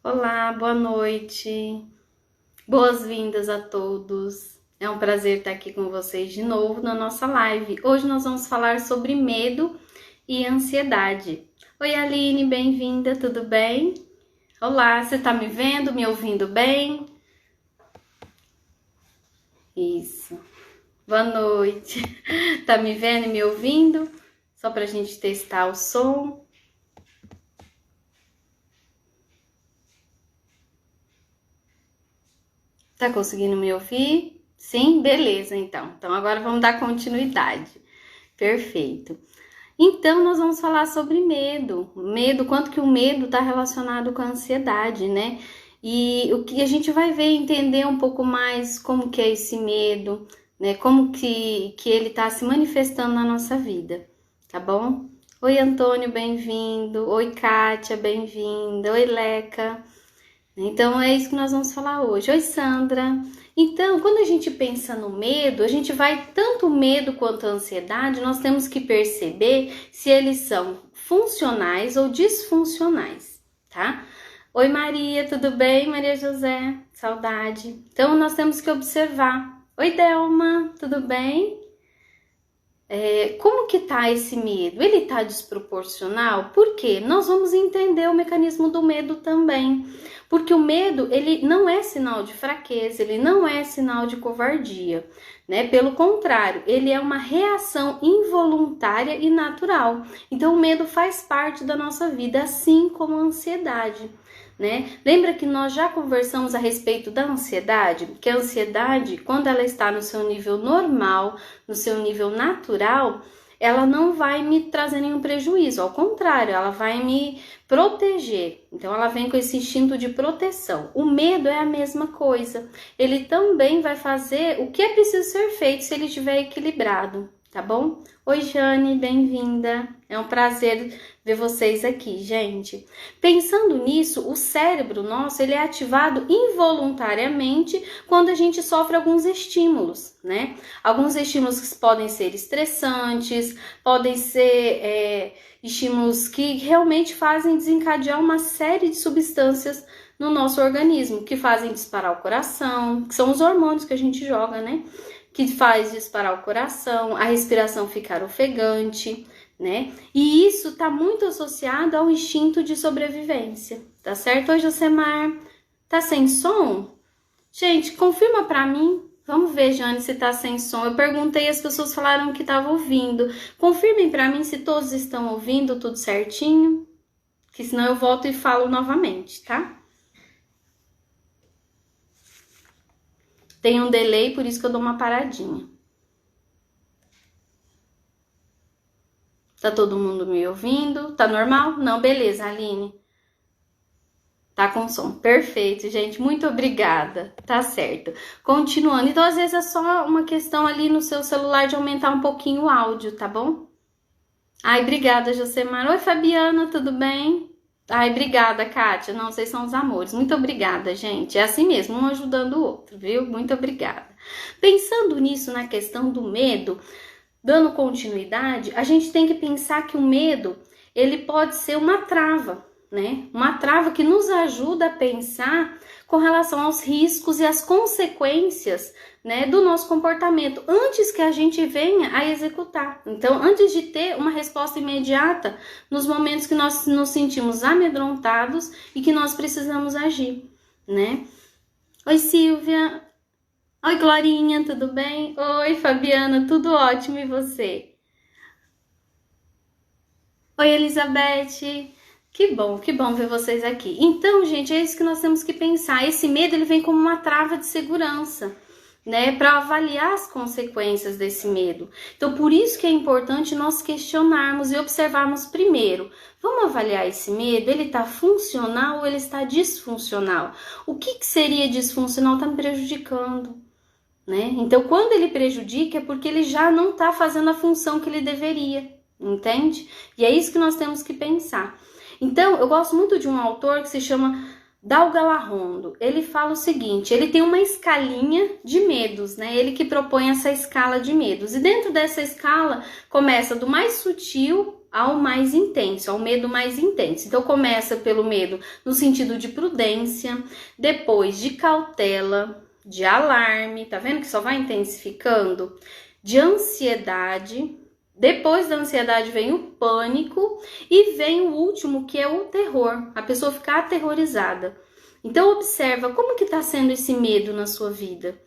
Olá, boa noite. Boas-vindas a todos. É um prazer estar aqui com vocês de novo na nossa live. Hoje nós vamos falar sobre medo e ansiedade. Oi, Aline, bem-vinda, tudo bem? Olá, você está me vendo, me ouvindo bem? Isso. Boa noite. Tá me vendo e me ouvindo? Só para a gente testar o som. Tá conseguindo me ouvir? Sim? Beleza, então. Então agora vamos dar continuidade. Perfeito. Então nós vamos falar sobre medo. Medo, quanto que o medo está relacionado com a ansiedade, né? E o que a gente vai ver, entender um pouco mais como que é esse medo, né? Como que ele está se manifestando na nossa vida, tá bom? Oi, Antônio, bem-vindo. Oi, Kátia, bem-vinda. Oi, Leca. Então é isso que nós vamos falar hoje. Oi, Sandra. Então, quando a gente pensa no medo, a gente vai tanto o medo quanto a ansiedade, nós temos que perceber se eles são funcionais ou disfuncionais, tá? Oi, Maria, tudo bem? Maria José, saudade. Então, nós temos que observar. Oi, Delma, tudo bem? Como que tá esse medo? Ele tá desproporcional? Por quê? Nós vamos entender o mecanismo do medo também. Porque o medo, ele não é sinal de fraqueza, ele não é sinal de covardia, né? Pelo contrário, ele é uma reação involuntária e natural. Então, o medo faz parte da nossa vida, assim como a ansiedade, né? Lembra que nós já conversamos a respeito da ansiedade? Que a ansiedade, quando ela está no seu nível normal, no seu nível natural, ela não vai me trazer nenhum prejuízo, ao contrário, ela vai me proteger. Então ela vem com esse instinto de proteção. O medo é a mesma coisa. Ele também vai fazer o que é preciso ser feito se ele estiver equilibrado, tá bom? Oi, Jane, bem-vinda. É um prazer ver vocês aqui, gente. Pensando nisso, o cérebro nosso, ele é ativado involuntariamente quando a gente sofre alguns estímulos, né? Alguns estímulos que podem ser estressantes, podem ser estímulos que realmente fazem desencadear uma série de substâncias no nosso organismo, que fazem disparar o coração, que são os hormônios que a gente joga, né? Que faz disparar o coração, a respiração ficar ofegante, né? E isso está muito associado ao instinto de sobrevivência, tá certo? Oi, Josemar, tá sem som? Gente, confirma para mim. Vamos ver, Jane, se tá sem som. Eu perguntei, as pessoas falaram que estavam ouvindo. Confirmem para mim se todos estão ouvindo tudo certinho, que senão eu volto e falo novamente, tá? Tem um delay, por isso que eu dou uma paradinha. Tá todo mundo me ouvindo? Tá normal? Não, beleza, Aline. Tá com som. Perfeito, gente. Muito obrigada. Tá certo. Continuando. Então, às vezes é só uma questão ali no seu celular de aumentar um pouquinho o áudio, tá bom? Ai, obrigada, Josemar. Oi, Fabiana, tudo bem? Ai, obrigada, Kátia. Não, vocês são os amores. Muito obrigada, gente. É assim mesmo, um ajudando o outro, viu? Muito obrigada. Pensando nisso, na questão do medo, dando continuidade, a gente tem que pensar que o medo, ele pode ser uma trava, né? Uma trava que nos ajuda a pensar com relação aos riscos e as consequências, né, do nosso comportamento, antes que a gente venha a executar. Então, antes de ter uma resposta imediata nos momentos que nós nos sentimos amedrontados e que nós precisamos agir, né? Oi, Silvia. Oi, Glorinha, tudo bem? Oi, Fabiana, tudo ótimo, e você? Oi, Elizabeth. Que bom ver vocês aqui. Então, gente, é isso que nós temos que pensar. Esse medo, ele vem como uma trava de segurança, né, para avaliar as consequências desse medo. Então, por isso que é importante nós questionarmos e observarmos primeiro. Vamos avaliar esse medo? Ele está funcional ou ele está disfuncional? O que seria disfuncional? Está me prejudicando, né? Então, quando ele prejudica, é porque ele já não está fazendo a função que ele deveria, entende? E é isso que nós temos que pensar. Então, eu gosto muito de um autor que se chama Dal Galarrondo. Ele fala o seguinte, ele tem uma escalinha de medos, né? Ele que propõe essa escala de medos. E dentro dessa escala, começa do mais sutil ao mais intenso, ao medo mais intenso. Então começa pelo medo no sentido de prudência, depois de cautela, de alarme, tá vendo que só vai intensificando? De ansiedade, depois da ansiedade vem o pânico e vem o último, que é o terror, a pessoa ficar aterrorizada. Então observa como que tá sendo esse medo na sua vida.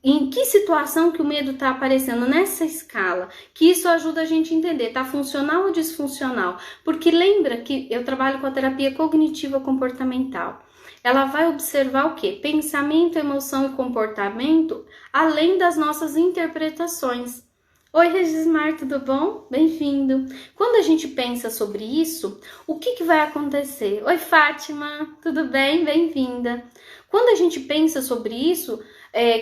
Em que situação que o medo está aparecendo nessa escala, que isso ajuda a gente a entender, tá funcional ou disfuncional? Porque lembra que eu trabalho com a terapia cognitiva comportamental. Ela vai observar o quê? Pensamento, emoção e comportamento, além das nossas interpretações. Oi, Regismar, tudo bom? Bem-vindo. Quando a gente pensa sobre isso, o que vai acontecer? Oi, Fátima, tudo bem? Bem-vinda. Quando a gente pensa sobre isso,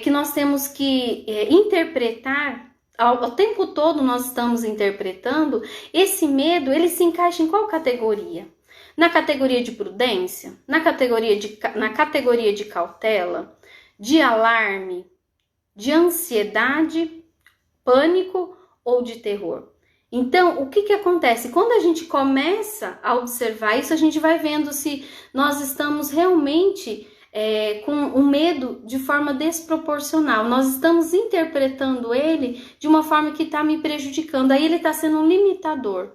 que nós temos que interpretar, ao tempo todo nós estamos interpretando, esse medo, ele se encaixa em qual categoria? Na categoria de prudência? Na categoria de cautela? De alarme? De ansiedade? Pânico ou de terror? Então, o que acontece? Quando a gente começa a observar isso, a gente vai vendo se nós estamos realmente com o medo de forma desproporcional. Nós estamos interpretando ele de uma forma que está me prejudicando. Aí ele está sendo um limitador.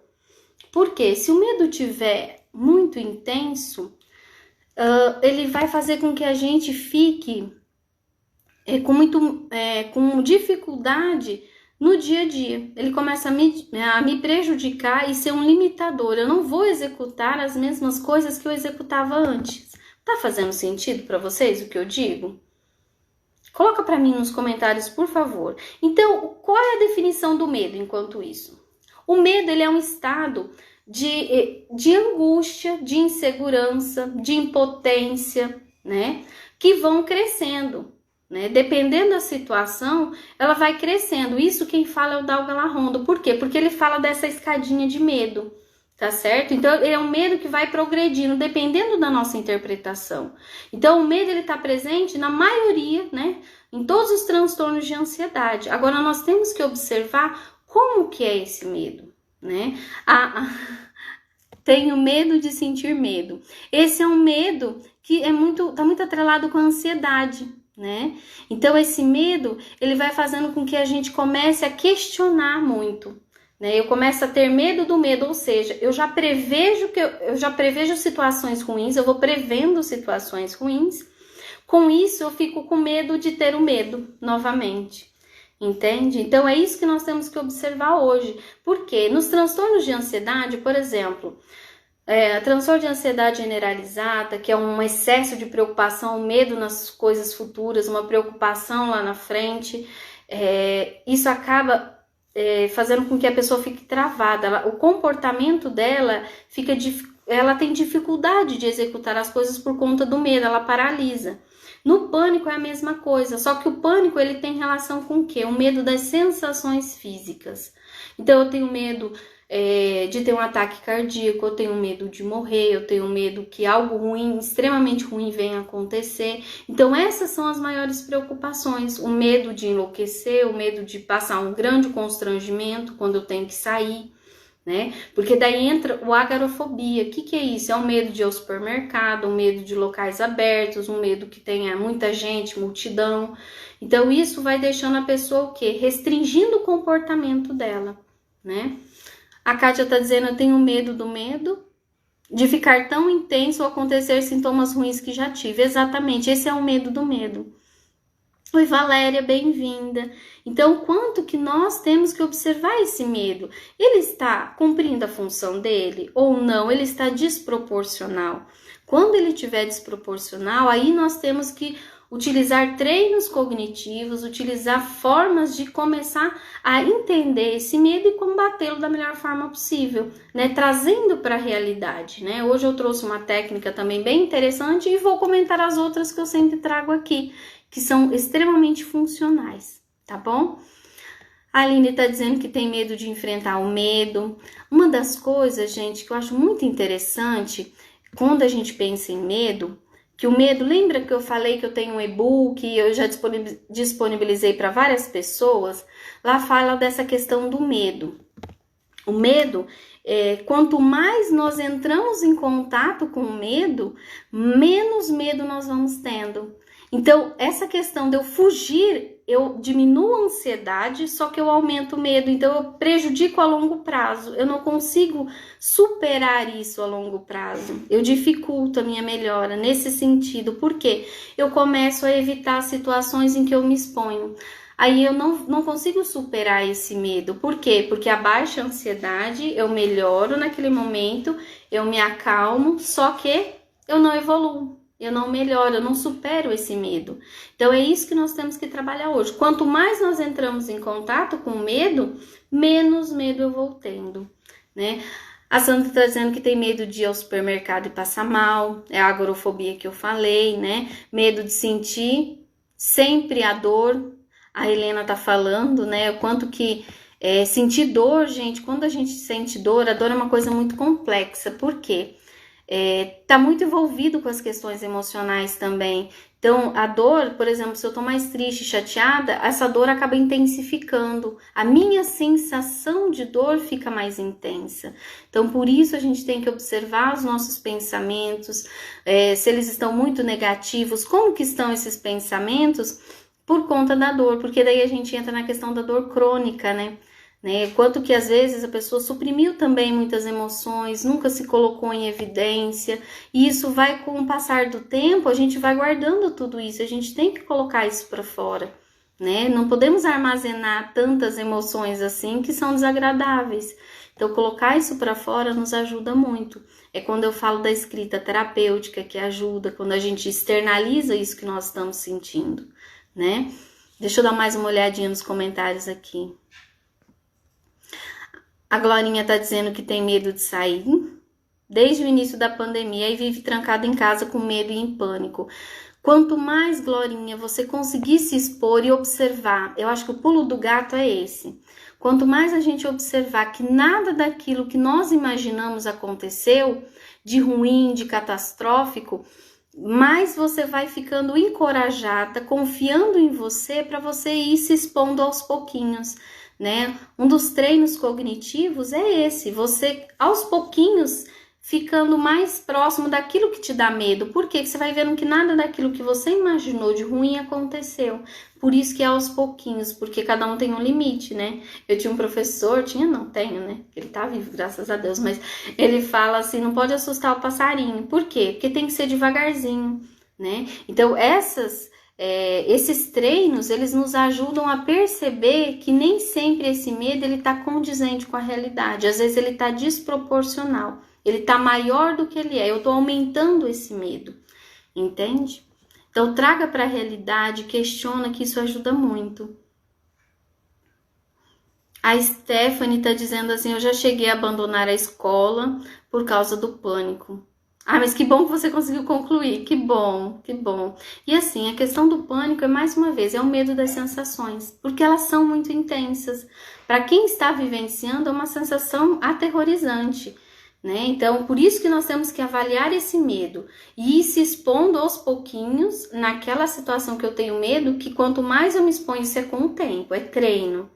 Por quê? Se o medo tiver muito intenso, ele vai fazer com que a gente fique com dificuldade no dia a dia. Ele começa a me prejudicar e ser um limitador. Eu não vou executar as mesmas coisas que eu executava antes. Tá fazendo sentido para vocês o que eu digo? Coloca para mim nos comentários, por favor. Então, qual é a definição do medo enquanto isso? O medo, ele é um estado de angústia, de insegurança, de impotência, né? Que vão crescendo, né? Dependendo da situação, ela vai crescendo. Isso quem fala é o Dal Galarrondo. Por quê? Porque ele fala dessa escadinha de medo. Tá certo? Então, é um medo que vai progredindo, dependendo da nossa interpretação. Então, o medo, ele tá presente na maioria, né? Em todos os transtornos de ansiedade. Agora, nós temos que observar como que é esse medo, né? Tenho medo de sentir medo. Esse é um medo que tá muito atrelado com a ansiedade, né? Então, esse medo, ele vai fazendo com que a gente comece a questionar muito. Eu começo a ter medo do medo, ou seja, eu já prevejo situações ruins, eu vou prevendo situações ruins. Com isso, eu fico com medo de ter o medo novamente, entende? Então, é isso que nós temos que observar hoje. Por quê? Nos transtornos de ansiedade, por exemplo, transtorno de ansiedade generalizada, que é um excesso de preocupação, um medo nas coisas futuras, uma preocupação lá na frente, isso acaba fazendo com que a pessoa fique travada. O comportamento dela ela tem dificuldade de executar as coisas por conta do medo, ela paralisa. No pânico é a mesma coisa, só que o pânico, ele tem relação com o quê? O medo das sensações físicas. Então eu tenho medo de ter um ataque cardíaco, eu tenho medo de morrer, eu tenho medo que algo ruim, extremamente ruim, venha acontecer. Então essas são as maiores preocupações, o medo de enlouquecer, o medo de passar um grande constrangimento quando eu tenho que sair, né? Porque daí entra o agorafobia. O que é isso? É o medo de ir ao supermercado, o medo de locais abertos, um medo que tenha muita gente, multidão. Então isso vai deixando a pessoa o quê? Restringindo o comportamento dela, né? A Kátia tá dizendo, eu tenho medo do medo de ficar tão intenso ou acontecer sintomas ruins que já tive. Exatamente, esse é o medo do medo. Oi, Valéria, bem-vinda. Então, quanto que nós temos que observar esse medo? Ele está cumprindo a função dele ou não? Ele está desproporcional? Quando ele estiver desproporcional, aí nós temos que utilizar treinos cognitivos, utilizar formas de começar a entender esse medo e combatê-lo da melhor forma possível, né? Trazendo para a realidade, né? Hoje eu trouxe uma técnica também bem interessante e vou comentar as outras que eu sempre trago aqui, que são extremamente funcionais, tá bom? A Aline tá dizendo que tem medo de enfrentar o medo. Uma das coisas, gente, que eu acho muito interessante quando a gente pensa em medo, que o medo, lembra que eu falei que eu tenho um e-book e eu já disponibilizei para várias pessoas? Lá fala dessa questão do medo. O medo, quanto mais nós entramos em contato com o medo, menos medo nós vamos tendo. Então, essa questão de eu fugir, eu diminuo a ansiedade, só que eu aumento o medo, então eu prejudico a longo prazo. Eu não consigo superar isso a longo prazo. Eu dificulto a minha melhora nesse sentido, porque eu começo a evitar situações em que eu me exponho. Aí eu não consigo superar esse medo. Por quê? Porque a baixa ansiedade, eu melhoro naquele momento, eu me acalmo, só que eu não evoluo. Eu não melhoro, eu não supero esse medo. Então, é isso que nós temos que trabalhar hoje. Quanto mais nós entramos em contato com o medo, menos medo eu vou tendo, né? A Sandra está dizendo que tem medo de ir ao supermercado e passar mal. É a agorafobia que eu falei, né? Medo de sentir sempre a dor. A Helena tá falando, né? O quanto que sentir dor, gente. Quando a gente sente dor, a dor é uma coisa muito complexa. Por quê? Tá muito envolvido com as questões emocionais também. Então, a dor, por exemplo, se eu tô mais triste, chateada, essa dor acaba intensificando. A minha sensação de dor fica mais intensa. Então, por isso a gente tem que observar os nossos pensamentos, se eles estão muito negativos, como que estão esses pensamentos por conta da dor, porque daí a gente entra na questão da dor crônica, né? Quanto que às vezes a pessoa suprimiu também muitas emoções, nunca se colocou em evidência, e isso vai, com o passar do tempo, a gente vai guardando tudo isso, a gente tem que colocar isso para fora, né? Não podemos armazenar tantas emoções assim que são desagradáveis. Então, colocar isso para fora nos ajuda muito. É quando eu falo da escrita terapêutica que ajuda, quando a gente externaliza isso que nós estamos sentindo, né? Deixa eu dar mais uma olhadinha nos comentários aqui. A Glorinha tá dizendo que tem medo de sair desde o início da pandemia e vive trancada em casa com medo e em pânico. Quanto mais, Glorinha, você conseguir se expor e observar, eu acho que o pulo do gato é esse. Quanto mais a gente observar que nada daquilo que nós imaginamos aconteceu, de ruim, de catastrófico, mais você vai ficando encorajada, confiando em você para você ir se expondo aos pouquinhos, né? Um dos treinos cognitivos é esse, você aos pouquinhos ficando mais próximo daquilo que te dá medo. Por quê? Porque você vai vendo que nada daquilo que você imaginou de ruim aconteceu. Por isso que é aos pouquinhos, porque cada um tem um limite, né? Eu tinha um professor, tenho, né? Ele tá vivo, graças a Deus, mas ele fala assim, não pode assustar o passarinho. Por quê? Porque tem que ser devagarzinho, né? Então, esses treinos, eles nos ajudam a perceber que nem sempre esse medo, ele tá condizente com a realidade. Às vezes ele tá desproporcional, ele tá maior do que ele é. Eu tô aumentando esse medo, entende? Então, traga para a realidade, questiona, que isso ajuda muito. A Stephanie tá dizendo assim, eu já cheguei a abandonar a escola por causa do pânico. Ah, mas que bom que você conseguiu concluir, que bom, que bom. E assim, a questão do pânico é, mais uma vez, é o medo das sensações, porque elas são muito intensas. Para quem está vivenciando, é uma sensação aterrorizante, né? Então, por isso que nós temos que avaliar esse medo e ir se expondo aos pouquinhos naquela situação que eu tenho medo, que quanto mais eu me exponho, isso é com o tempo, é treino.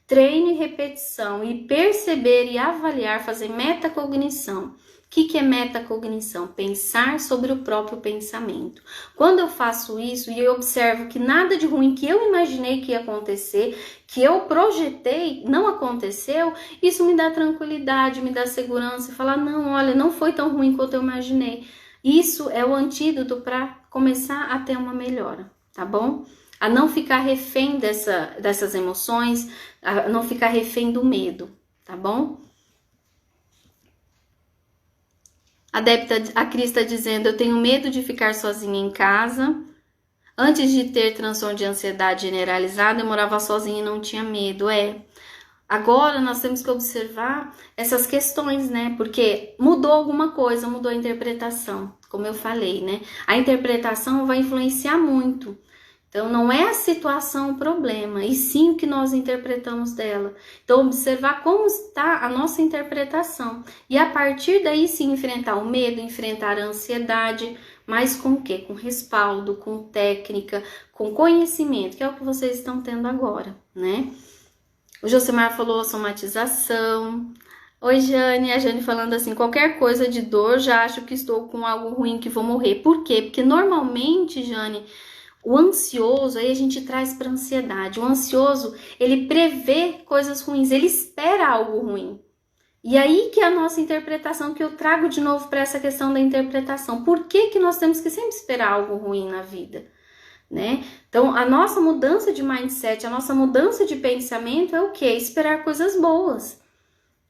Treino e repetição, e perceber e avaliar, fazer metacognição. O que é metacognição? Pensar sobre o próprio pensamento. Quando eu faço isso e eu observo que nada de ruim que eu imaginei que ia acontecer, que eu projetei, não aconteceu, isso me dá tranquilidade, me dá segurança e falar, não, olha, não foi tão ruim quanto eu imaginei. Isso é o antídoto para começar a ter uma melhora, tá bom? A não ficar refém dessas emoções, a não ficar refém do medo, tá bom? A Cris está dizendo, eu tenho medo de ficar sozinha em casa. Antes de ter transtorno de ansiedade generalizada, eu morava sozinha e não tinha medo. Agora nós temos que observar essas questões, né? Porque mudou alguma coisa, mudou a interpretação, como eu falei, né? A interpretação vai influenciar muito. Então, não é a situação o problema, e sim o que nós interpretamos dela. Então, observar como está a nossa interpretação. E a partir daí, sim, enfrentar o medo, enfrentar a ansiedade, mas com o quê? Com respaldo, com técnica, com conhecimento, que é o que vocês estão tendo agora, né? O Josemar falou somatização. Oi, Jane. A Jane falando assim, qualquer coisa de dor, já acho que estou com algo ruim, que vou morrer. Por quê? Porque normalmente, Jane, o ansioso, aí a gente traz para ansiedade. O ansioso, ele prevê coisas ruins, ele espera algo ruim. E aí que é a nossa interpretação, que eu trago de novo para essa questão da interpretação. Por que que nós temos que sempre esperar algo ruim na vida, né? Então, a nossa mudança de mindset, a nossa mudança de pensamento é o quê? Esperar coisas boas.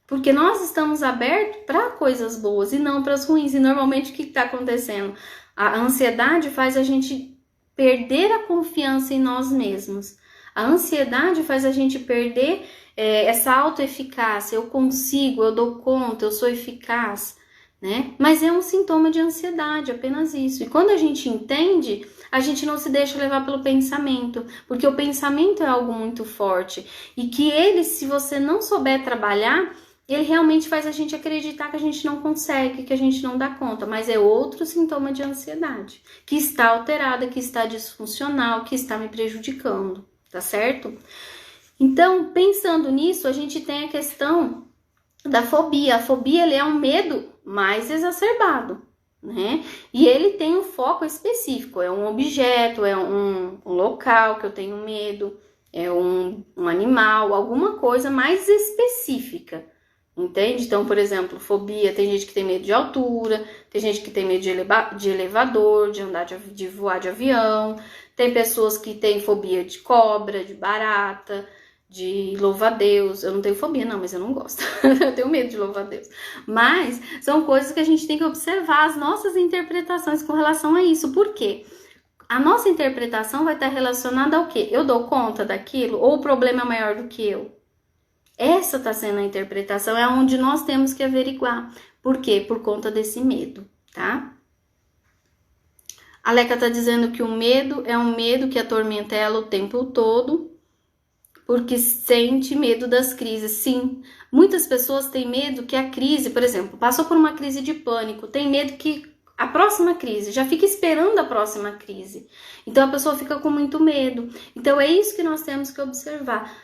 Porque nós estamos abertos para coisas boas e não para as ruins. E normalmente o que está acontecendo? A ansiedade faz a gente perder a confiança em nós mesmos. A ansiedade faz a gente perder essa autoeficácia. Eu consigo, eu dou conta, eu sou eficaz, né? Mas é um sintoma de ansiedade, apenas isso. E quando a gente entende, a gente não se deixa levar pelo pensamento, porque o pensamento é algo muito forte. E que ele, se você não souber trabalhar, ele realmente faz a gente acreditar que a gente não consegue, que a gente não dá conta, mas é outro sintoma de ansiedade, que está alterada, que está disfuncional, que está me prejudicando, tá certo? Então, pensando nisso, a gente tem a questão da fobia. A fobia, ele é um medo mais exacerbado, né? E ele tem um foco específico, é um objeto, é um local que eu tenho medo, é um animal, alguma coisa mais específica. Entende? Então, por exemplo, fobia, tem gente que tem medo de altura, tem gente que tem medo de elevador, de andar de voar de avião, tem pessoas que têm fobia de cobra, de barata, de louva-a-Deus. Eu não tenho fobia, não, mas eu não gosto. Eu tenho medo de louva-a-Deus. Mas são coisas que a gente tem que observar as nossas interpretações com relação a isso. Por quê? A nossa interpretação vai estar relacionada ao quê? Eu dou conta daquilo ou o problema é maior do que eu? Essa está sendo a interpretação, é onde nós temos que averiguar. Por quê? Por conta desse medo, tá? A Leca está dizendo que o medo é um medo que atormenta ela o tempo todo, porque sente medo das crises. Sim, muitas pessoas têm medo que a crise, por exemplo, passou por uma crise de pânico, tem medo que a próxima crise, já fica esperando a próxima crise. Então a pessoa fica com muito medo. Então é isso que nós temos que observar.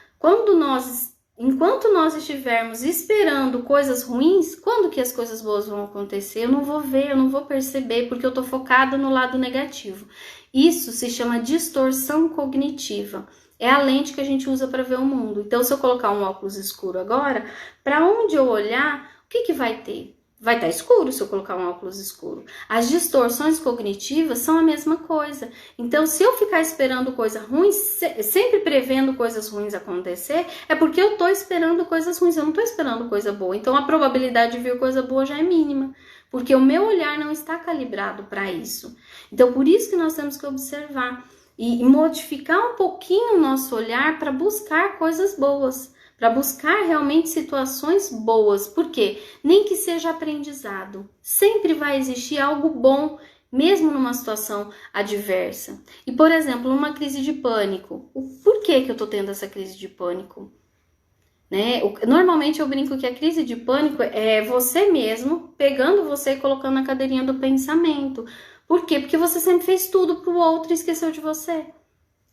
Enquanto nós estivermos esperando coisas ruins, quando que as coisas boas vão acontecer? Eu não vou ver, eu não vou perceber, porque eu tô focada no lado negativo. Isso se chama distorção cognitiva. É a lente que a gente usa para ver o mundo. Então, se eu colocar um óculos escuro agora, para onde eu olhar, o que que vai ter? Vai estar escuro se eu colocar um óculos escuro. As distorções cognitivas são a mesma coisa. Então, se eu ficar esperando coisa ruim, sempre prevendo coisas ruins acontecer, é porque eu estou esperando coisas ruins, eu não estou esperando coisa boa. Então, a probabilidade de vir coisa boa já é mínima, porque o meu olhar não está calibrado para isso. Então, por isso que nós temos que observar e modificar um pouquinho o nosso olhar para buscar coisas boas. Para buscar realmente situações boas, porque nem que seja aprendizado, sempre vai existir algo bom, mesmo numa situação adversa. E, por exemplo, numa crise de pânico, por que eu tô tendo essa crise de pânico? Né? Normalmente eu brinco que a crise de pânico é você mesmo pegando você e colocando na cadeirinha do pensamento. Por quê? Porque você sempre fez tudo pro outro e esqueceu de você.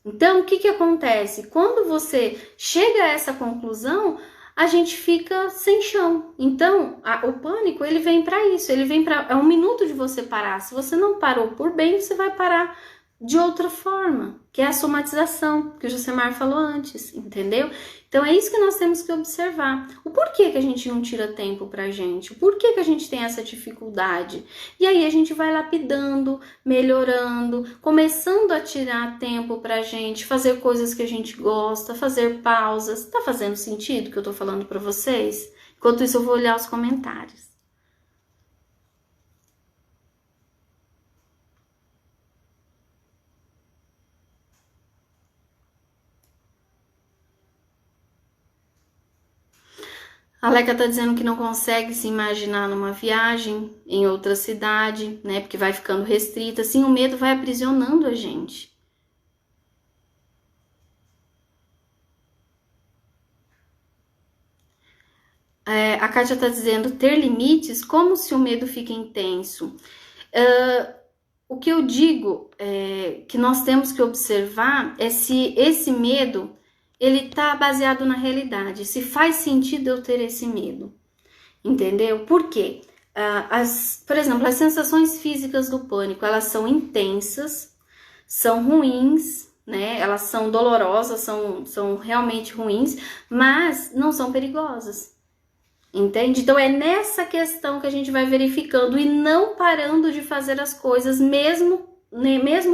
Então, o que acontece? Quando você chega a essa conclusão, a gente fica sem chão. Então, o pânico, ele vem para isso, ele vem para... É um minuto de você parar. Se você não parou por bem, você vai parar de outra forma, que é a somatização, que o Josemar falou antes, entendeu? Então, é isso que nós temos que observar. O porquê que a gente não tira tempo pra gente? O porquê que a gente tem essa dificuldade? E aí a gente vai lapidando, melhorando, começando a tirar tempo pra gente, fazer coisas que a gente gosta, fazer pausas. Tá fazendo sentido o que eu tô falando pra vocês? Enquanto isso, eu vou olhar os comentários. A Leca tá dizendo que não consegue se imaginar numa viagem em outra cidade, né? Porque vai ficando restrita. Assim, o medo vai aprisionando a gente. A Kátia tá dizendo ter limites, como se o medo fica intenso. O que eu digo que nós temos que observar é se esse medo ele tá baseado na realidade, se faz sentido eu ter esse medo. Entendeu? Por quê? Por exemplo, as sensações físicas do pânico, elas são intensas, são ruins, né? Elas são dolorosas, são realmente ruins, mas não são perigosas. Entende? Então é nessa questão que a gente vai verificando e não parando de fazer as coisas, mesmo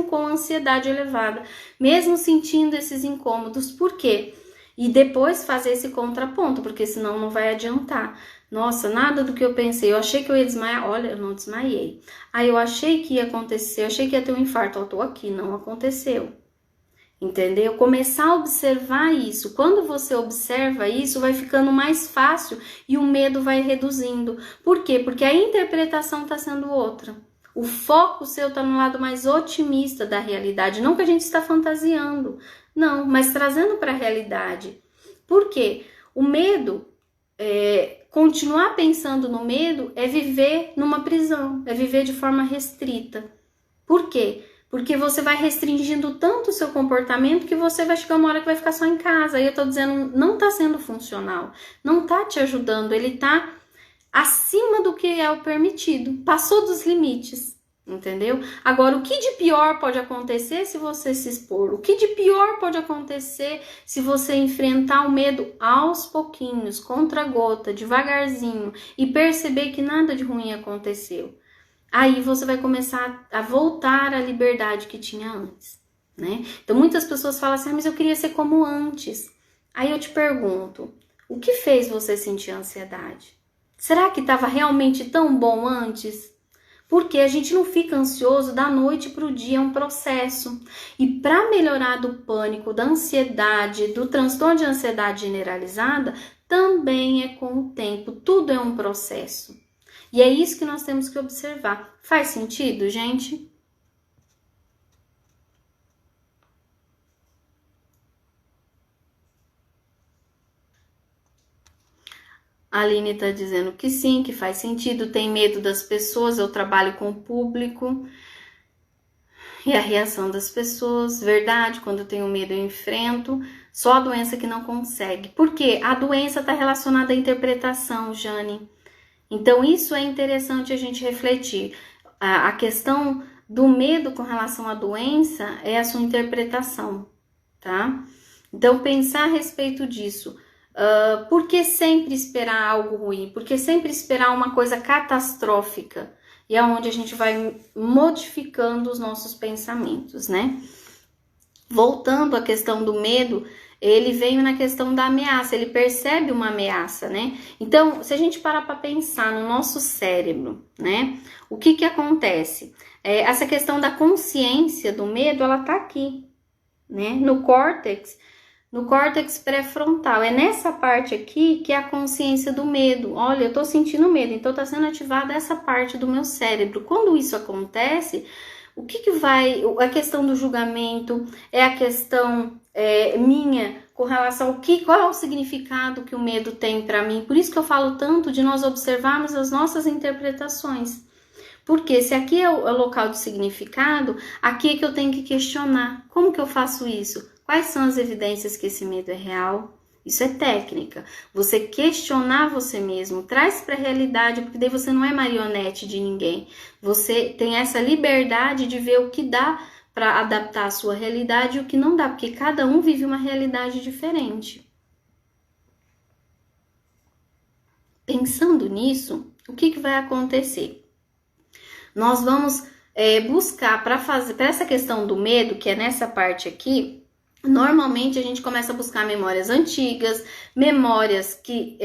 com ansiedade elevada, mesmo sentindo esses incômodos. Por quê? E depois fazer esse contraponto, porque senão não vai adiantar. Nossa, nada do que eu pensei. Eu achei que eu ia desmaiar. Olha, eu não desmaiei. Aí eu achei que ia acontecer, eu achei que ia ter um infarto. Eu tô aqui, não aconteceu. Entendeu? Começar a observar isso. Quando você observa isso, vai ficando mais fácil e o medo vai reduzindo. Por quê? Porque a interpretação está sendo outra. O foco seu está no lado mais otimista da realidade. Não que a gente está fantasiando, não, mas trazendo para a realidade. Por quê? O medo, continuar pensando no medo é viver numa prisão, é viver de forma restrita. Por quê? Porque você vai restringindo tanto o seu comportamento que você vai chegar uma hora que vai ficar só em casa. Aí eu tô dizendo, não tá sendo funcional, não tá te ajudando, ele tá acima do que é o permitido, passou dos limites, entendeu? Agora, o que de pior pode acontecer se você se expor? O que de pior pode acontecer se você enfrentar o medo aos pouquinhos, contra-gota, devagarzinho e perceber que nada de ruim aconteceu? Aí você vai começar a voltar à liberdade que tinha antes, né? Então muitas pessoas falam assim, mas eu queria ser como antes. Aí eu te pergunto, o que fez você sentir ansiedade? Será que estava realmente tão bom antes? Porque a gente não fica ansioso da noite para o dia, é um processo. E para melhorar do pânico, da ansiedade, do transtorno de ansiedade generalizada, também é com o tempo, tudo é um processo. E é isso que nós temos que observar. Faz sentido, gente? A Aline está dizendo que sim, que faz sentido. Tem medo das pessoas, eu trabalho com o público. E a reação das pessoas, verdade, quando eu tenho medo eu enfrento. Só a doença que não consegue. Por quê? A doença está relacionada à interpretação, Jane. Então, isso é interessante a gente refletir. A questão do medo com relação à doença é a sua interpretação, tá? Então, pensar a respeito disso. Por que sempre esperar algo ruim? Por que sempre esperar uma coisa catastrófica? E é onde a gente vai modificando os nossos pensamentos, né? Voltando à questão do medo, ele veio na questão da ameaça, ele percebe uma ameaça, né? Então, se a gente parar para pensar no nosso cérebro, né? O que acontece? Essa questão da consciência do medo, ela tá aqui, né? No córtex pré-frontal. É nessa parte aqui que é a consciência do medo. Olha, eu tô sentindo medo, então tá sendo ativada essa parte do meu cérebro. Quando isso acontece, o que vai... A questão do julgamento, é a questão minha com relação ao qual é o significado que o medo tem para mim. Por isso que eu falo tanto de nós observarmos as nossas interpretações. Porque se aqui é o local do significado, aqui é que eu tenho que questionar. Como que eu faço isso? Quais são as evidências que esse medo é real? Isso é técnica. Você questionar você mesmo, traz para a realidade, porque daí você não é marionete de ninguém. Você tem essa liberdade de ver o que dá para adaptar a sua realidade e o que não dá, porque cada um vive uma realidade diferente. Pensando nisso, o que vai acontecer? Nós vamos buscar para essa questão do medo, que é nessa parte aqui. Normalmente a gente começa a buscar memórias antigas, memórias que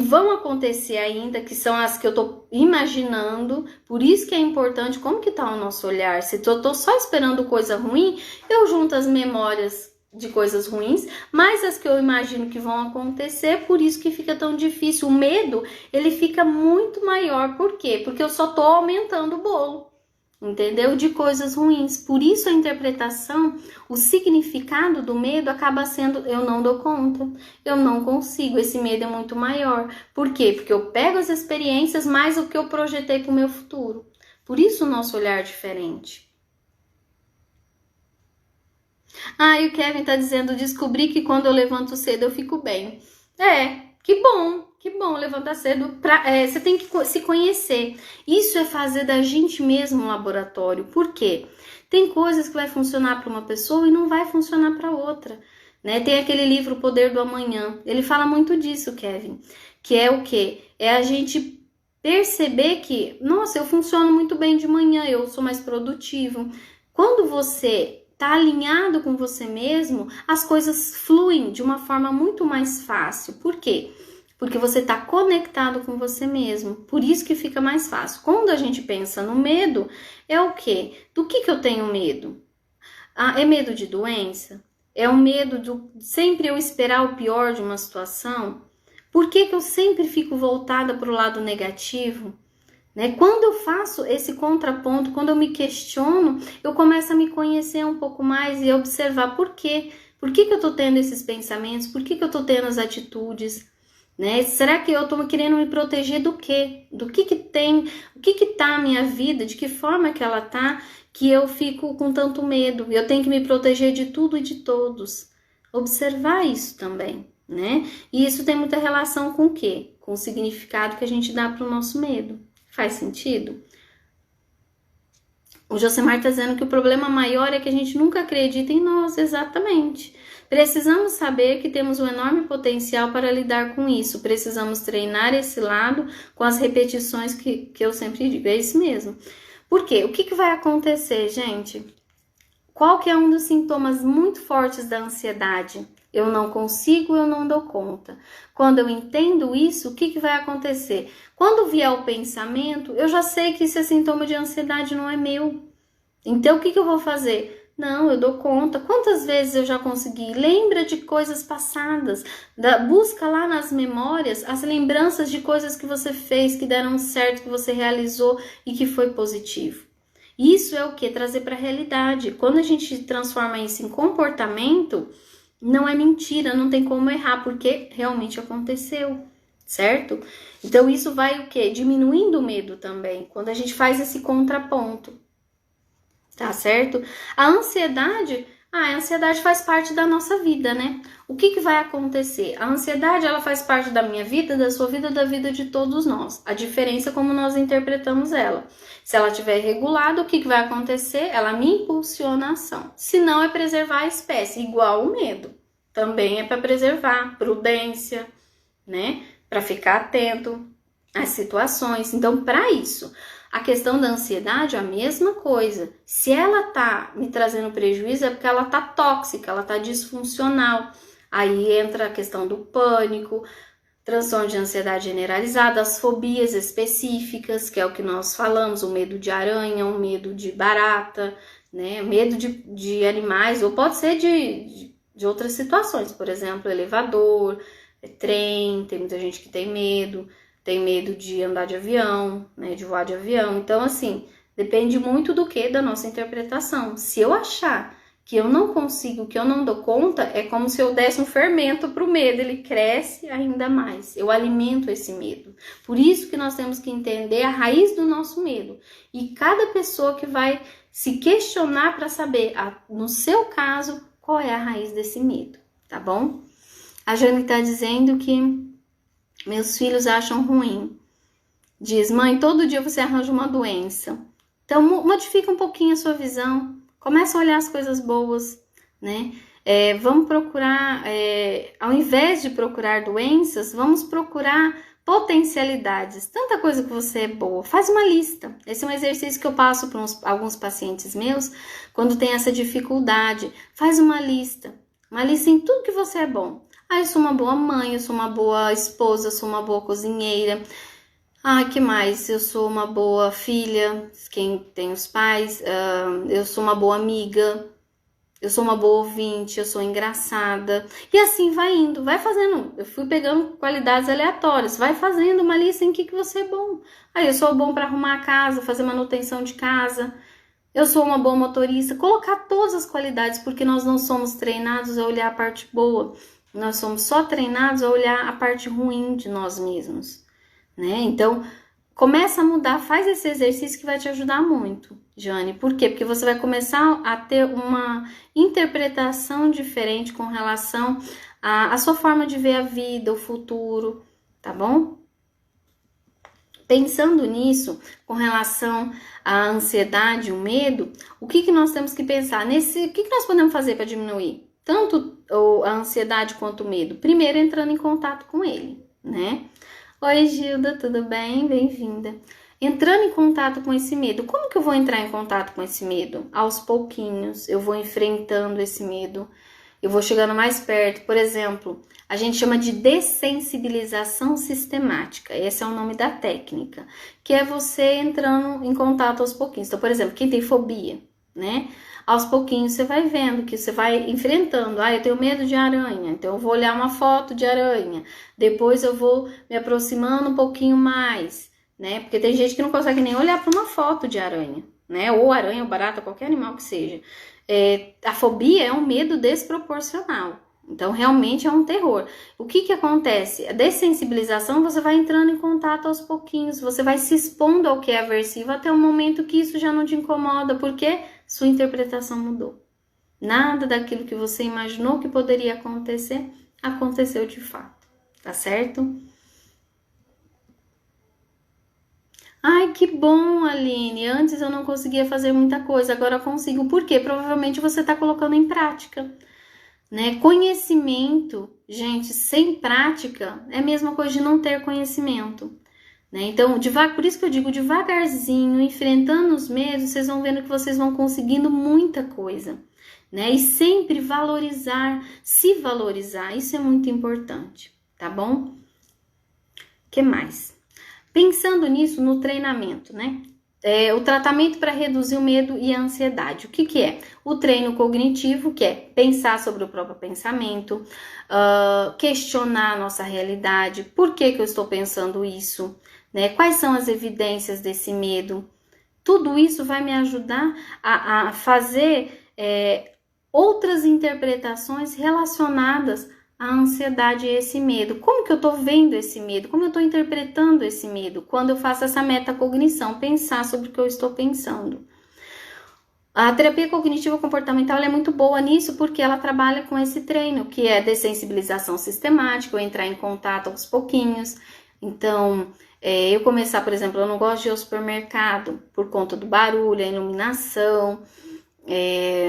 vão acontecer ainda, que são as que eu tô imaginando. Por isso que é importante como que tá o nosso olhar. Se eu tô só esperando coisa ruim, eu junto as memórias de coisas ruins, mas as que eu imagino que vão acontecer, por isso que fica tão difícil. O medo, ele fica muito maior. Por quê? Porque eu só tô aumentando o bolo. Entendeu? De coisas ruins. Por isso a interpretação, o significado do medo acaba sendo, eu não dou conta, eu não consigo, esse medo é muito maior. Por quê? Porque eu pego as experiências mais o que eu projetei para o meu futuro. Por isso o nosso olhar é diferente. E o Kevin tá dizendo, descobri que quando eu levanto cedo eu fico bem. Que bom levantar cedo. Você tem que se conhecer. Isso é fazer da gente mesmo um laboratório. Por quê? Tem coisas que vai funcionar para uma pessoa e não vai funcionar para outra. Né? Tem aquele livro O Poder do Amanhã. Ele fala muito disso, Kevin. Que é o quê? É a gente perceber que, nossa, eu funciono muito bem de manhã, eu sou mais produtivo. Quando você tá alinhado com você mesmo, as coisas fluem de uma forma muito mais fácil. Por quê? Porque você tá conectado com você mesmo. Por isso que fica mais fácil. Quando a gente pensa no medo, é o quê? Do que eu tenho medo? É medo de doença? É o medo de sempre eu esperar o pior de uma situação? Por que eu sempre fico voltada para o lado negativo? Né? Quando eu faço esse contraponto, quando eu me questiono, eu começo a me conhecer um pouco mais e observar por quê. Por que eu estou tendo esses pensamentos? Por que eu estou tendo as atitudes? Né? Será que eu estou querendo me proteger do quê? Do que tem? O que tá a minha vida? De que forma que ela tá? Que eu fico com tanto medo? Eu tenho que me proteger de tudo e de todos. Observar isso também, né? E isso tem muita relação com o quê? Com o significado que a gente dá para o nosso medo. Faz sentido? O Josemar está dizendo que o problema maior é que a gente nunca acredita em nós, exatamente. Precisamos saber que temos um enorme potencial para lidar com isso. Precisamos treinar esse lado com as repetições que eu sempre digo. É isso mesmo. Por quê? O que vai acontecer, gente? Qual que é um dos sintomas muito fortes da ansiedade? Eu não consigo, eu não dou conta. Quando eu entendo isso, o que vai acontecer? Quando vier o pensamento, eu já sei que esse sintoma de ansiedade não é meu. Então, o que eu vou fazer? Não, eu dou conta. Quantas vezes eu já consegui? Lembra de coisas passadas. Busca lá nas memórias as lembranças de coisas que você fez, que deram certo, que você realizou e que foi positivo. Isso é o que? Trazer para a realidade. Quando a gente transforma isso em comportamento, não é mentira, não tem como errar, porque realmente aconteceu, certo? Então isso vai o quê? Diminuindo o medo também, quando a gente faz esse contraponto, tá certo? A ansiedade faz parte da nossa vida, né? O que vai acontecer? A ansiedade, ela faz parte da minha vida, da sua vida, da vida de todos nós. A diferença é como nós interpretamos ela. Se ela estiver regulada, o que vai acontecer? Ela me impulsiona a ação. Se não, é preservar a espécie, igual o medo. Também é para preservar, prudência, né? Para ficar atento às situações. Então, para isso, a questão da ansiedade é a mesma coisa. Se ela tá me trazendo prejuízo, é porque ela tá tóxica, ela tá disfuncional. Aí entra a questão do pânico, transtorno de ansiedade generalizada, as fobias específicas, que é o que nós falamos, o medo de aranha, o medo de barata, né? Medo de animais, ou pode ser de outras situações, por exemplo, elevador, trem, tem muita gente que tem medo de andar de avião, né? De voar de avião. Então, assim, depende muito do que? Da nossa interpretação. Se eu achar que eu não consigo, que eu não dou conta, é como se eu desse um fermento para o medo, ele cresce ainda mais. Eu alimento esse medo. Por isso que nós temos que entender a raiz do nosso medo. E cada pessoa que vai se questionar para saber, no seu caso, qual é a raiz desse medo, tá bom? A Jane está dizendo que meus filhos acham ruim. Diz, mãe, todo dia você arranja uma doença. Então, modifica um pouquinho a sua visão. Começa a olhar as coisas boas, né? Vamos procurar, ao invés de procurar doenças, vamos procurar potencialidades. Tanta coisa que você é boa. Faz uma lista. Esse é um exercício que eu passo para alguns pacientes meus, quando tem essa dificuldade. Faz uma lista em tudo que você é bom. Eu sou uma boa mãe, eu sou uma boa esposa, eu sou uma boa cozinheira. Que mais? Eu sou uma boa filha, quem tem os pais, eu sou uma boa amiga, eu sou uma boa ouvinte, eu sou engraçada. E assim vai indo, vai fazendo. Eu fui pegando qualidades aleatórias, vai fazendo uma lista em que você é bom. Eu sou bom para arrumar a casa, fazer manutenção de casa. Eu sou uma boa motorista. Colocar todas as qualidades, porque nós não somos treinados a olhar a parte boa. Nós somos só treinados a olhar a parte ruim de nós mesmos. Né? Então, começa a mudar, faz esse exercício que vai te ajudar muito, Jane. Por quê? Porque você vai começar a ter uma interpretação diferente com relação a sua forma de ver a vida, o futuro, tá bom? Pensando nisso, com relação à ansiedade, o medo, o que nós temos que pensar? O que nós podemos fazer para diminuir tanto a ansiedade quanto o medo? Primeiro, entrando em contato com ele, né? Oi, Gilda, tudo bem? Bem-vinda. Entrando em contato com esse medo, como que eu vou entrar em contato com esse medo? Aos pouquinhos, eu vou enfrentando esse medo, eu vou chegando mais perto. Por exemplo, a gente chama de dessensibilização sistemática, esse é o nome da técnica, que é você entrando em contato aos pouquinhos. Então, por exemplo, quem tem fobia, né? Aos pouquinhos você vai vendo que você vai enfrentando. Eu tenho medo de aranha, então eu vou olhar uma foto de aranha. Depois eu vou me aproximando um pouquinho mais, né? Porque tem gente que não consegue nem olhar para uma foto de aranha, né? Ou aranha, ou barata, qualquer animal que seja. A fobia é um medo desproporcional. Então, realmente é um terror. O que acontece? A dessensibilização, você vai entrando em contato aos pouquinhos, você vai se expondo ao que é aversivo até o momento que isso já não te incomoda, porque sua interpretação mudou. Nada daquilo que você imaginou que poderia acontecer, aconteceu de fato. Tá certo? Ai, que bom, Aline. Antes eu não conseguia fazer muita coisa, agora eu consigo. Por quê? Provavelmente você está colocando em prática. Né? Conhecimento, gente, sem prática é a mesma coisa de não ter conhecimento, né? Então, por isso que eu digo devagarzinho, enfrentando os medos, vocês vão vendo que vocês vão conseguindo muita coisa, né? E sempre se valorizar, isso é muito importante, tá bom? Que mais? Pensando nisso, no treinamento, né? O tratamento para reduzir o medo e a ansiedade. O que é? O treino cognitivo, que é pensar sobre o próprio pensamento, questionar a nossa realidade, por que eu estou pensando isso, né? Quais são as evidências desse medo? Tudo isso vai me ajudar a fazer outras interpretações relacionadas a ansiedade e esse medo. Como que eu tô vendo esse medo? Como eu tô interpretando esse medo? Quando eu faço essa metacognição, pensar sobre o que eu estou pensando. A terapia cognitiva comportamental é muito boa nisso porque ela trabalha com esse treino, que é dessensibilização sistemática, eu entrar em contato aos pouquinhos. Então, eu começar, por exemplo, eu não gosto de ir ao supermercado por conta do barulho, a iluminação,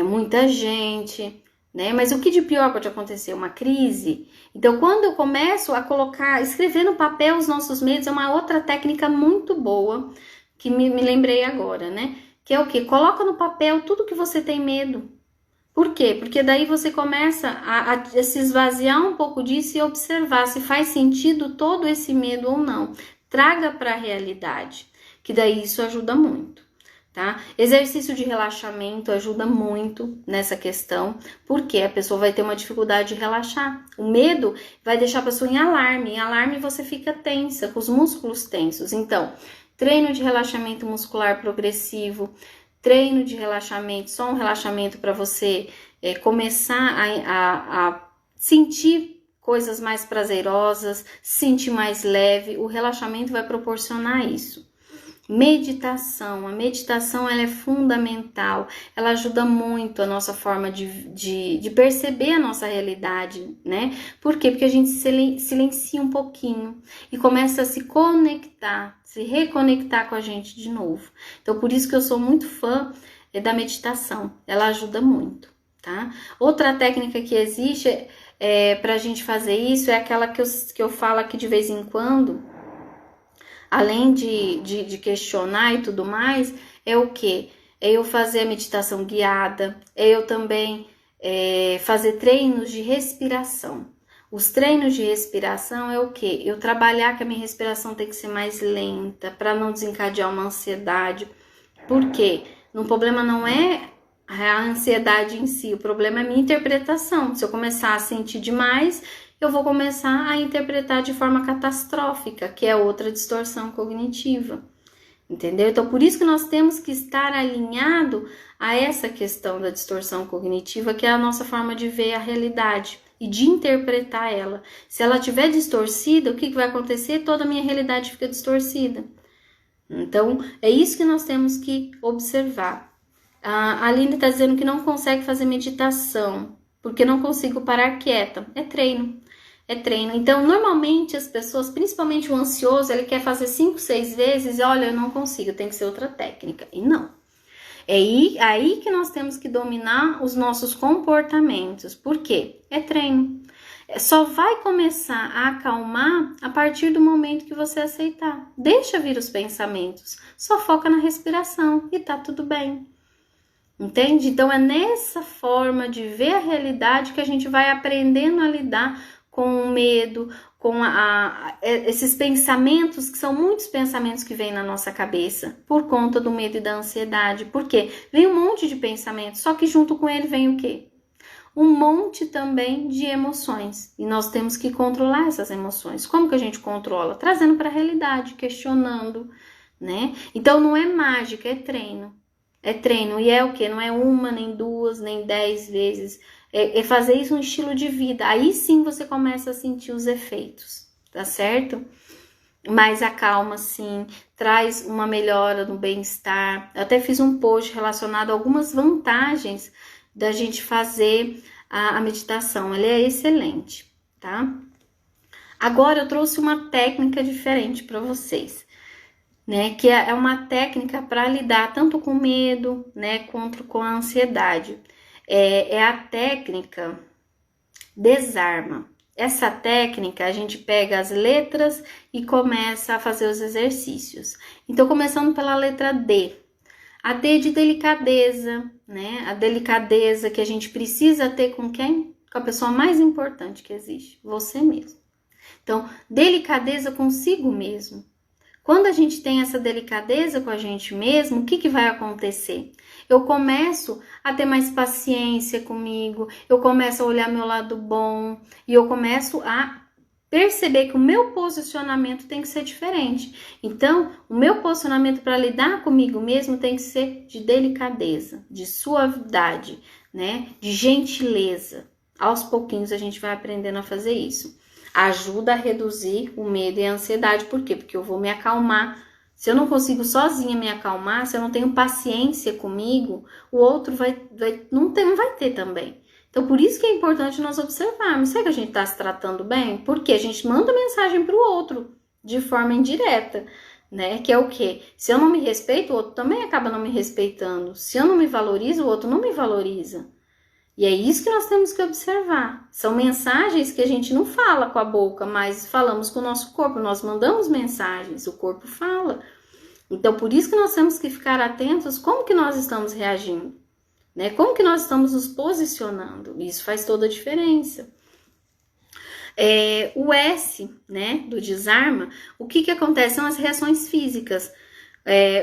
muita gente, né? Mas o que de pior pode acontecer? Uma crise. Então, quando eu começo a escrever no papel os nossos medos, é uma outra técnica muito boa, que me lembrei agora, né? Que é o quê? Coloca no papel tudo que você tem medo. Por quê? Porque daí você começa a se esvaziar um pouco disso e observar se faz sentido todo esse medo ou não. Traga para a realidade, que daí isso ajuda muito. Tá? Exercício de relaxamento ajuda muito nessa questão, porque a pessoa vai ter uma dificuldade de relaxar. O medo vai deixar a pessoa em alarme. Em alarme você fica tensa, com os músculos tensos. Então, treino de relaxamento muscular progressivo, treino de relaxamento, só um relaxamento para você começar a sentir coisas mais prazerosas, sentir mais leve. O relaxamento vai proporcionar isso. Meditação, a meditação ela é fundamental, ela ajuda muito a nossa forma de perceber a nossa realidade, né? Por quê? Porque a gente silencia um pouquinho e começa a se conectar, se reconectar com a gente de novo. Então, por isso que eu sou muito fã da meditação, ela ajuda muito, tá? Outra técnica que existe para a gente fazer isso é aquela que eu falo aqui de vez em quando. Além de questionar e tudo mais, é o quê? É eu fazer a meditação guiada, é eu também fazer treinos de respiração. Os treinos de respiração é o quê? Eu trabalhar que a minha respiração tem que ser mais lenta, para não desencadear uma ansiedade. Por quê? O problema não é a ansiedade em si, o problema é a minha interpretação. Se eu começar a sentir demais, eu vou começar a interpretar de forma catastrófica, que é outra distorção cognitiva, entendeu? Então, por isso que nós temos que estar alinhado a essa questão da distorção cognitiva, que é a nossa forma de ver a realidade e de interpretar ela. Se ela estiver distorcida, o que vai acontecer? Toda a minha realidade fica distorcida. Então, é isso que nós temos que observar. A Aline está dizendo que não consegue fazer meditação, Porque não consigo parar quieta. É treino. É treino. Então, normalmente as pessoas, principalmente o ansioso, ele quer fazer 5, 6 vezes, e olha, eu não consigo, tem que ser outra técnica. E não. É aí que nós temos que dominar os nossos comportamentos. Por quê? É treino. Só vai começar a acalmar a partir do momento que você aceitar. Deixa vir os pensamentos. Só foca na respiração e tá tudo bem. Entende? Então é nessa forma de ver a realidade que a gente vai aprendendo a lidar com o medo, com esses pensamentos, que são muitos pensamentos que vêm na nossa cabeça por conta do medo e da ansiedade. Por quê? Vem um monte de pensamentos, só que junto com ele vem o quê? Um monte também de emoções. E nós temos que controlar essas emoções. Como que a gente controla? Trazendo para a realidade, questionando, né? Então não é mágica, é treino. É treino. E é o quê? Não é 1, nem 2, nem 10 vezes. É fazer isso um estilo de vida. Aí sim você começa a sentir os efeitos, tá certo? Mas acalma sim, traz uma melhora no bem-estar. Eu até fiz um post relacionado a algumas vantagens da gente fazer a meditação. Ele é excelente, tá? Agora eu trouxe uma técnica diferente para vocês, né? Que é uma técnica para lidar tanto com medo, né? Quanto com a ansiedade. É a técnica desarma. Essa técnica a gente pega as letras e começa a fazer os exercícios. Então, começando pela letra D. A D de delicadeza, né? A delicadeza que a gente precisa ter com quem? Com a pessoa mais importante que existe, você mesmo. Então, delicadeza consigo mesmo. Quando a gente tem essa delicadeza com a gente mesmo, o que vai acontecer? Eu começo a ter mais paciência comigo, eu começo a olhar meu lado bom e eu começo a perceber que o meu posicionamento tem que ser diferente. Então, o meu posicionamento para lidar comigo mesmo tem que ser de delicadeza, de suavidade, né? De gentileza. Aos pouquinhos a gente vai aprendendo a fazer isso. Ajuda a reduzir o medo e a ansiedade. Por quê? Porque eu vou me acalmar. Se eu não consigo sozinha me acalmar, se eu não tenho paciência comigo, o outro não vai ter também. Então, por isso que é importante nós observarmos. Será que a gente está se tratando bem? Porque a gente manda mensagem para o outro de forma indireta, né? Que é o quê? Se eu não me respeito, o outro também acaba não me respeitando. Se eu não me valorizo, o outro não me valoriza. E é isso que nós temos que observar. São mensagens que a gente não fala com a boca, mas falamos com o nosso corpo. Nós mandamos mensagens, o corpo fala. Então, por isso que nós temos que ficar atentos como que nós estamos reagindo. Né? Como que nós estamos nos posicionando? Isso faz toda a diferença. O S, né, do desarma, o que acontece? São as reações físicas.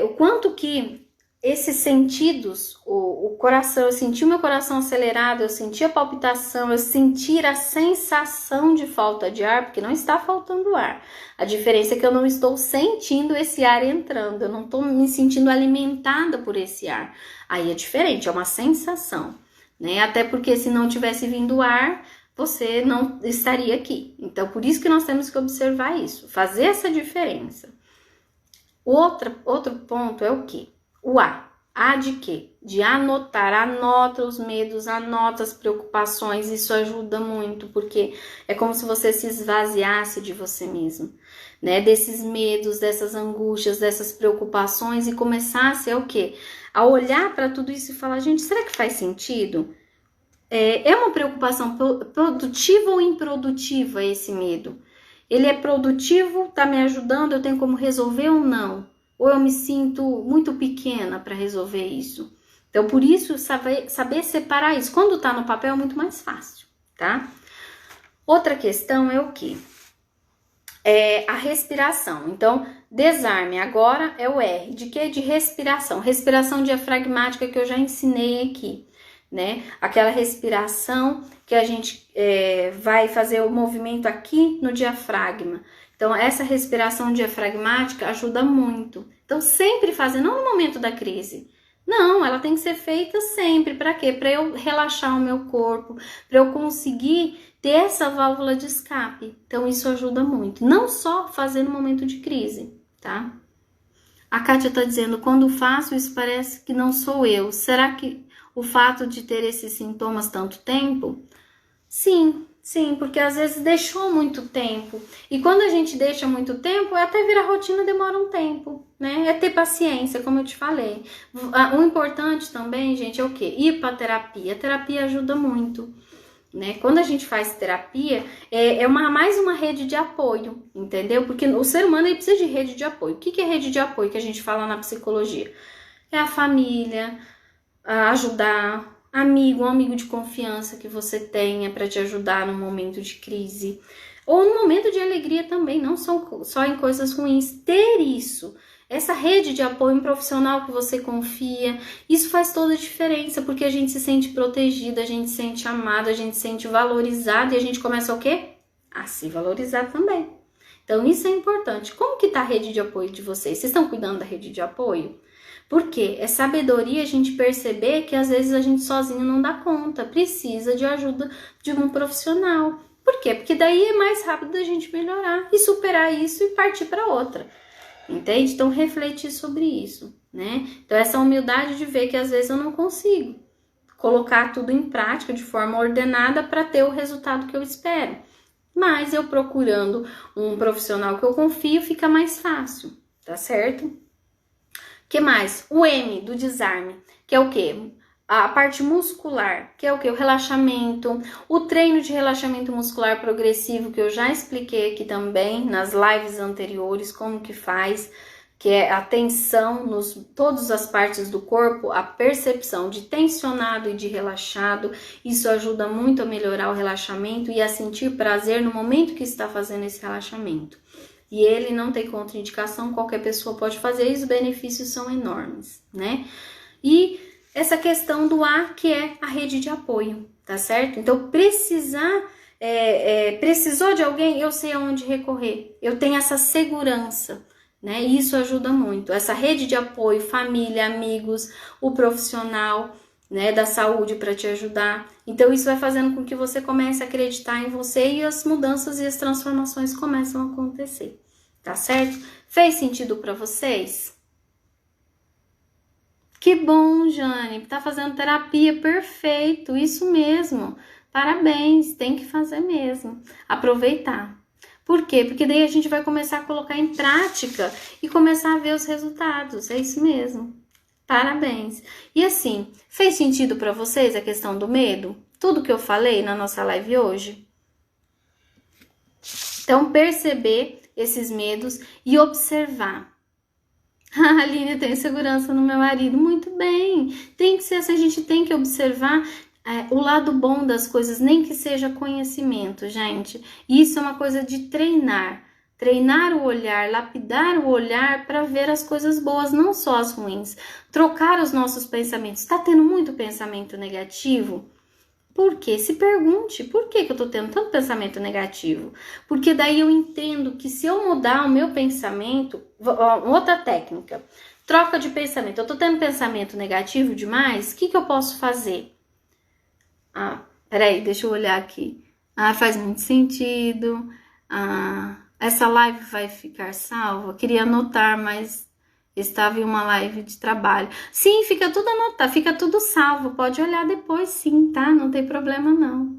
O quanto que esses sentidos, o coração, eu senti o meu coração acelerado, eu senti a palpitação, eu senti a sensação de falta de ar, porque não está faltando ar. A diferença é que eu não estou sentindo esse ar entrando, eu não estou me sentindo alimentada por esse ar. Aí é diferente, é uma sensação, né? Até porque se não tivesse vindo ar, você não estaria aqui. Então, por isso que nós temos que observar isso, fazer essa diferença. Outro ponto é o quê? O A. A de quê? De anotar. Anota os medos, anota as preocupações. Isso ajuda muito, porque é como se você se esvaziasse de você mesmo, né? Desses medos, dessas angústias, dessas preocupações e começasse a o quê? A olhar para tudo isso e falar, gente, será que faz sentido? É uma preocupação produtiva ou improdutiva esse medo? Ele é produtivo, tá me ajudando, eu tenho como resolver ou não? Ou eu me sinto muito pequena para resolver isso? Então, por isso, saber separar isso. Quando tá no papel é muito mais fácil, tá? Outra questão é o quê? A respiração. Então, desarme. Agora é o R. De quê? De respiração. Respiração diafragmática que eu já ensinei aqui, né? Aquela respiração que a gente vai fazer o movimento aqui no diafragma. Então, essa respiração diafragmática ajuda muito. Então, sempre fazer, não no momento da crise. Não, ela tem que ser feita sempre. Para quê? Para eu relaxar o meu corpo, para eu conseguir ter essa válvula de escape. Então, isso ajuda muito. Não só fazer no momento de crise, tá? A Kátia tá dizendo, quando faço isso parece que não sou eu. Será que o fato de ter esses sintomas tanto tempo? Sim, sim, porque às vezes deixou muito tempo. E quando a gente deixa muito tempo, até virar rotina demora um tempo, né? É ter paciência, como eu te falei. O importante também, gente, é o quê? Ir para terapia. A terapia ajuda muito, né? Quando a gente faz terapia, é mais uma rede de apoio, entendeu? Porque o ser humano ele precisa de rede de apoio. O que é rede de apoio que a gente fala na psicologia? É a família, ajudar, um amigo de confiança que você tenha para te ajudar no momento de crise. Ou no momento de alegria também, não só em coisas ruins. Ter isso, essa rede de apoio, um profissional que você confia, isso faz toda a diferença, porque a gente se sente protegida, a gente se sente amada, a gente se sente valorizada e a gente começa o quê? A se valorizar também. Então isso é importante. Como que tá a rede de apoio de vocês? Vocês estão cuidando da rede de apoio? Porque é sabedoria a gente perceber que às vezes a gente sozinho não dá conta, precisa de ajuda de um profissional. Por quê? Porque daí é mais rápido da gente melhorar e superar isso e partir para outra. Entende? Então refletir sobre isso, né? Então essa humildade de ver que às vezes eu não consigo colocar tudo em prática de forma ordenada para ter o resultado que eu espero. Mas eu procurando um profissional que eu confio fica mais fácil, tá certo? Que mais? O M do desarme, que é o quê? A parte muscular, que é o quê? O relaxamento, o treino de relaxamento muscular progressivo, que eu já expliquei aqui também nas lives anteriores, como que faz, que é a tensão nos todas as partes do corpo, a percepção de tensionado e de relaxado. Isso ajuda muito a melhorar o relaxamento e a sentir prazer no momento que está fazendo esse relaxamento. E ele não tem contraindicação, qualquer pessoa pode fazer e os benefícios são enormes, né? E essa questão do A, que é a rede de apoio, tá certo? Então, precisou de alguém, eu sei aonde recorrer, eu tenho essa segurança, né? E isso ajuda muito. Essa rede de apoio, família, amigos, o profissional, né, da saúde para te ajudar. Então isso vai fazendo com que você comece a acreditar em você e as mudanças e as transformações começam a acontecer, tá certo? Fez sentido para vocês? Que bom, Jane, tá fazendo terapia, perfeito, isso mesmo. Parabéns, tem que fazer mesmo. Aproveitar. Por quê? Porque daí a gente vai começar a colocar em prática e começar a ver os resultados, é isso mesmo. Parabéns! E assim, fez sentido para vocês a questão do medo? Tudo que eu falei na nossa live hoje? Então, perceber esses medos e observar. A Aline, eu tenho segurança no meu marido. Muito bem! Tem que ser assim, a gente tem que observar o lado bom das coisas, nem que seja conhecimento, gente. Isso é uma coisa de treinar. Treinar o olhar, lapidar o olhar para ver as coisas boas, não só as ruins. Trocar os nossos pensamentos. Está tendo muito pensamento negativo? Por quê? Se pergunte, por que eu estou tendo tanto pensamento negativo? Porque daí eu entendo que se eu mudar o meu pensamento, outra técnica, troca de pensamento. Eu estou tendo pensamento negativo demais, o que eu posso fazer? Peraí, deixa eu olhar aqui. Faz muito sentido. Essa live vai ficar salva? Queria anotar, mas estava em uma live de trabalho. Sim, fica tudo anotado, fica tudo salvo. Pode olhar depois, sim, tá? Não tem problema, não.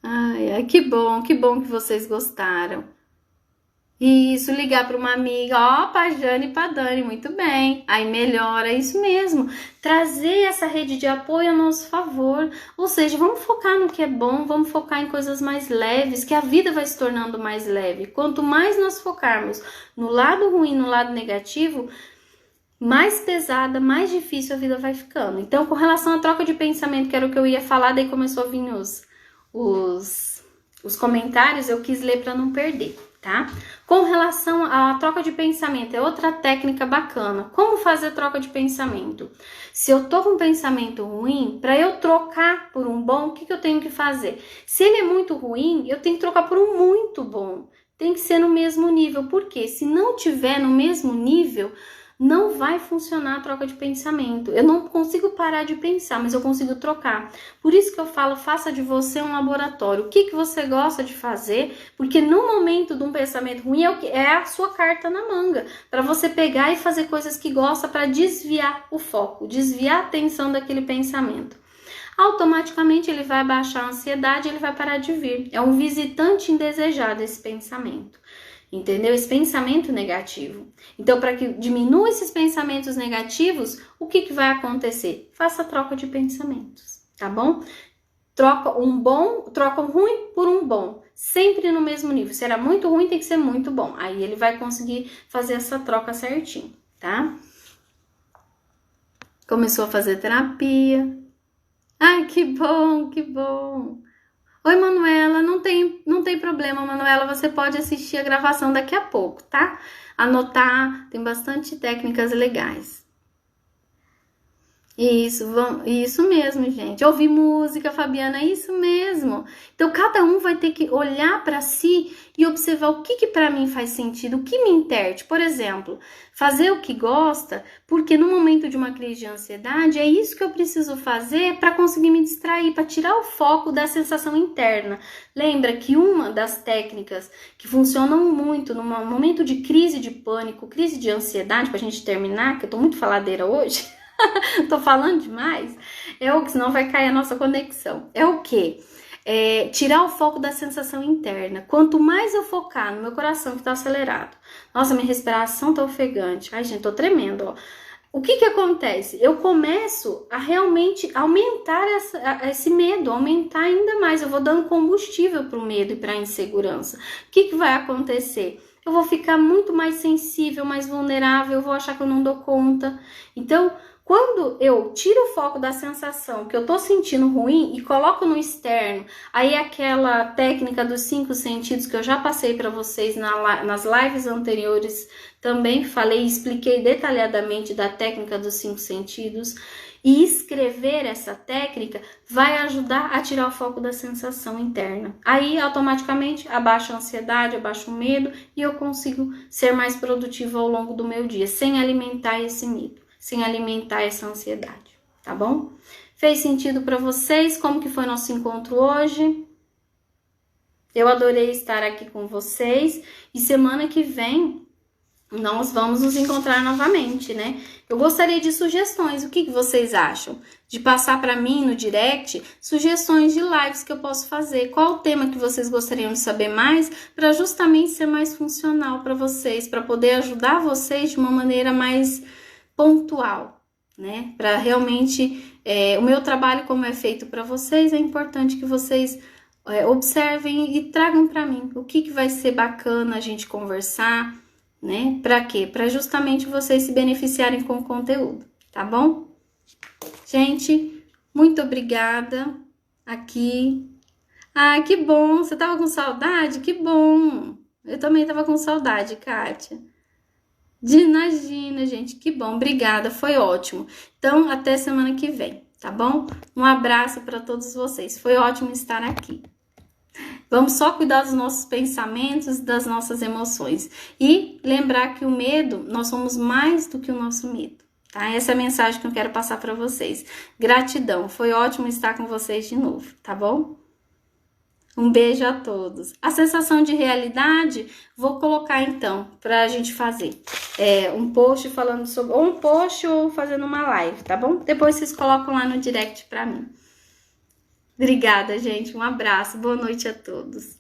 Ai, que bom que vocês gostaram. Isso, ligar para uma amiga, pra Jane e pra Dani, muito bem. Aí melhora, isso mesmo. Trazer essa rede de apoio a nosso favor. Ou seja, vamos focar no que é bom, vamos focar em coisas mais leves, que a vida vai se tornando mais leve. Quanto mais nós focarmos no lado ruim, no lado negativo, mais pesada, mais difícil a vida vai ficando. Então, com relação à troca de pensamento, que era o que eu ia falar, daí começou a vir os comentários, eu quis ler para não perder. Tá? Com relação à troca de pensamento, é outra técnica bacana. Como fazer troca de pensamento? Se eu tô com um pensamento ruim, para eu trocar por um bom, o que eu tenho que fazer? Se ele é muito ruim, eu tenho que trocar por um muito bom. Tem que ser no mesmo nível. Por quê? Se não tiver no mesmo nível, não vai funcionar a troca de pensamento. Eu não consigo parar de pensar, mas eu consigo trocar. Por isso que eu falo, faça de você um laboratório. O que você gosta de fazer? Porque no momento de um pensamento ruim é a sua carta na manga, para você pegar e fazer coisas que gosta para desviar o foco, desviar a atenção daquele pensamento. Automaticamente ele vai baixar a ansiedade, ele vai parar de vir. É um visitante indesejado esse pensamento. Entendeu? Esse pensamento negativo. Então, para que diminua esses pensamentos negativos, o que vai acontecer? Faça troca de pensamentos, tá bom? Troca um ruim por um bom, sempre no mesmo nível. Se era muito ruim, tem que ser muito bom. Aí ele vai conseguir fazer essa troca certinho, tá? Começou a fazer terapia. Ai, que bom, que bom. Oi, Manuela, não tem problema, Manuela, você pode assistir a gravação daqui a pouco, tá? Anotar, tem bastante técnicas legais. Isso mesmo, gente. Ouvir música, Fabiana, é isso mesmo. Então, cada um vai ter que olhar para si e observar o que para mim faz sentido, o que me interte. Por exemplo, fazer o que gosta, porque no momento de uma crise de ansiedade, é isso que eu preciso fazer para conseguir me distrair, para tirar o foco da sensação interna. Lembra que uma das técnicas que funcionam muito no momento de crise de pânico, crise de ansiedade, pra gente terminar, que eu tô muito faladeira hoje, tô falando demais, senão vai cair a nossa conexão. É o quê? Tirar o foco da sensação interna. Quanto mais eu focar no meu coração que tá acelerado, nossa, minha respiração tá ofegante, ai gente, tô tremendo, ó. O que acontece? Eu começo a realmente aumentar esse medo, aumentar ainda mais. Eu vou dando combustível pro medo e pra insegurança. O que vai acontecer? Eu vou ficar muito mais sensível, mais vulnerável, eu vou achar que eu não dou conta. Então, quando eu tiro o foco da sensação que eu tô sentindo ruim e coloco no externo, aí aquela técnica dos 5 sentidos que eu já passei para vocês nas lives anteriores, também falei e expliquei detalhadamente da técnica dos 5 sentidos, e escrever essa técnica vai ajudar a tirar o foco da sensação interna. Aí, automaticamente, abaixa a ansiedade, abaixa o medo e eu consigo ser mais produtiva ao longo do meu dia, sem alimentar esse medo, sem alimentar essa ansiedade, tá bom? Fez sentido para vocês? Como que foi nosso encontro hoje? Eu adorei estar aqui com vocês e semana que vem nós vamos nos encontrar novamente, né? Eu gostaria de sugestões, o que vocês acham? De passar para mim no direct sugestões de lives que eu posso fazer. Qual o tema que vocês gostariam de saber mais para justamente ser mais funcional para vocês, para poder ajudar vocês de uma maneira mais pontual, né? Para realmente, o meu trabalho como é feito para vocês, é importante que vocês observem e tragam para mim o que vai ser bacana a gente conversar, né? Para quê? Para justamente vocês se beneficiarem com o conteúdo, tá bom? Gente, muito obrigada aqui. Ah, que bom! Você tava com saudade? Que bom! Eu também tava com saudade, Kátia. Imagina, gente, que bom, obrigada, foi ótimo. Então, até semana que vem, tá bom? Um abraço para todos vocês, foi ótimo estar aqui. Vamos só cuidar dos nossos pensamentos, das nossas emoções. E lembrar que o medo, nós somos mais do que o nosso medo, tá? Essa é a mensagem que eu quero passar para vocês. Gratidão, foi ótimo estar com vocês de novo, tá bom? Um beijo a todos. A sensação de realidade, vou colocar então, pra gente fazer um post falando sobre, ou um post ou fazendo uma live, tá bom? Depois vocês colocam lá no direct pra mim. Obrigada, gente. Um abraço. Boa noite a todos.